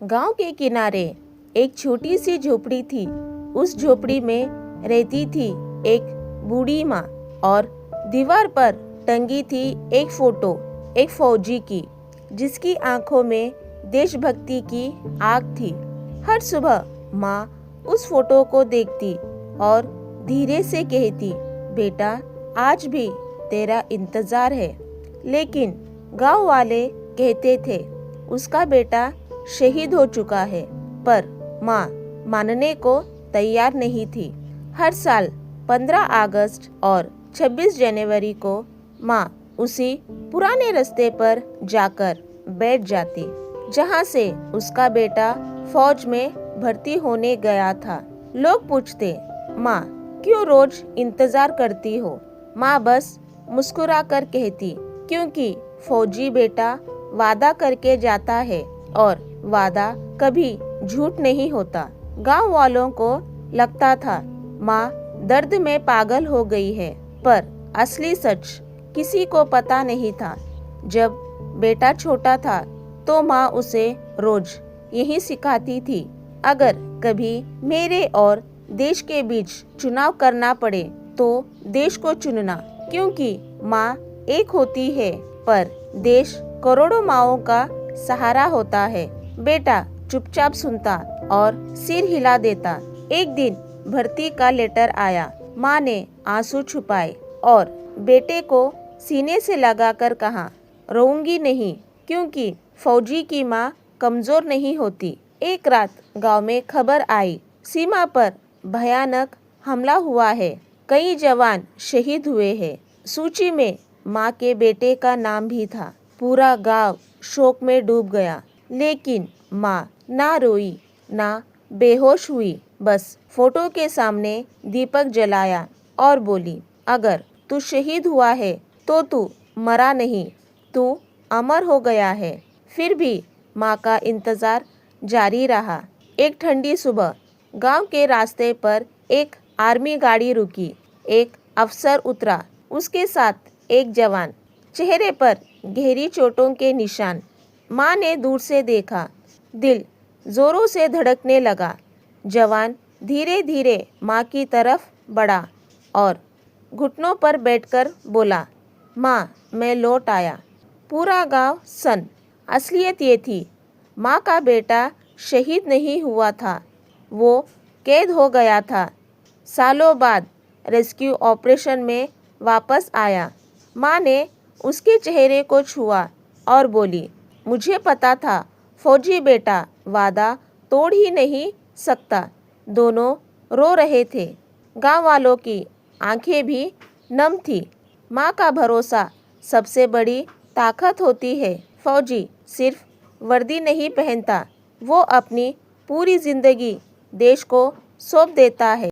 गांव के किनारे एक छोटी सी झोपड़ी थी। उस झोपड़ी में रहती थी एक बूढ़ी माँ और दीवार पर टंगी थी एक फोटो एक फौजी की, जिसकी आंखों में देशभक्ति की आग थी। हर सुबह माँ उस फोटो को देखती और धीरे से कहती, बेटा आज भी तेरा इंतजार है। लेकिन गांव वाले कहते थे उसका बेटा शहीद हो चुका है, पर माँ मानने को तैयार नहीं थी। हर साल 15 अगस्त और 26 जनवरी को माँ उसी पुराने रास्ते पर जाकर बैठ जाती जहाँ से उसका बेटा फौज में भर्ती होने गया था। लोग पूछते, माँ क्यों रोज इंतजार करती हो? माँ बस मुस्कुरा कर कहती, क्योंकि फौजी बेटा वादा करके जाता है और वादा कभी झूठ नहीं होता। गांव वालों को लगता था माँ दर्द में पागल हो गई है, पर असली सच किसी को पता नहीं था। जब बेटा छोटा था तो माँ उसे रोज यही सिखाती थी, अगर कभी मेरे और देश के बीच चुनाव करना पड़े तो देश को चुनना, क्योंकि माँ एक होती है पर देश करोड़ों माँओं का सहारा होता है। बेटा चुपचाप सुनता और सिर हिला देता। एक दिन भर्ती का लेटर आया। माँ ने आंसू छुपाए और बेटे को सीने से लगाकर कहा, रोऊंगी नहीं, क्योंकि फौजी की माँ कमजोर नहीं होती। एक रात गांव में खबर आई, सीमा पर भयानक हमला हुआ है, कई जवान शहीद हुए हैं। सूची में माँ के बेटे का नाम भी था। पूरा गांव शोक में डूब गया, लेकिन माँ ना रोई ना बेहोश हुई। बस फोटो के सामने दीपक जलाया और बोली, अगर तू शहीद हुआ है तो तू मरा नहीं, तू अमर हो गया है। फिर भी माँ का इंतजार जारी रहा। एक ठंडी सुबह गांव के रास्ते पर एक आर्मी गाड़ी रुकी। एक अफसर उतरा, उसके साथ एक जवान, चेहरे पर गहरी चोटों के निशान। माँ ने दूर से देखा, दिल जोरों से धड़कने लगा। जवान धीरे धीरे माँ की तरफ बढ़ा और घुटनों पर बैठकर बोला, माँ मैं लौट आया। पूरा गांव सन। असलियत ये थी, माँ का बेटा शहीद नहीं हुआ था, वो कैद हो गया था। सालों बाद रेस्क्यू ऑपरेशन में वापस आया। माँ ने उसके चेहरे को छुआ और बोली, मुझे पता था फौजी बेटा वादा तोड़ ही नहीं सकता। दोनों रो रहे थे। गांव वालों की आंखें भी नम थी। माँ का भरोसा सबसे बड़ी ताकत होती है। फौजी सिर्फ वर्दी नहीं पहनता, वो अपनी पूरी जिंदगी देश को सौंप देता है।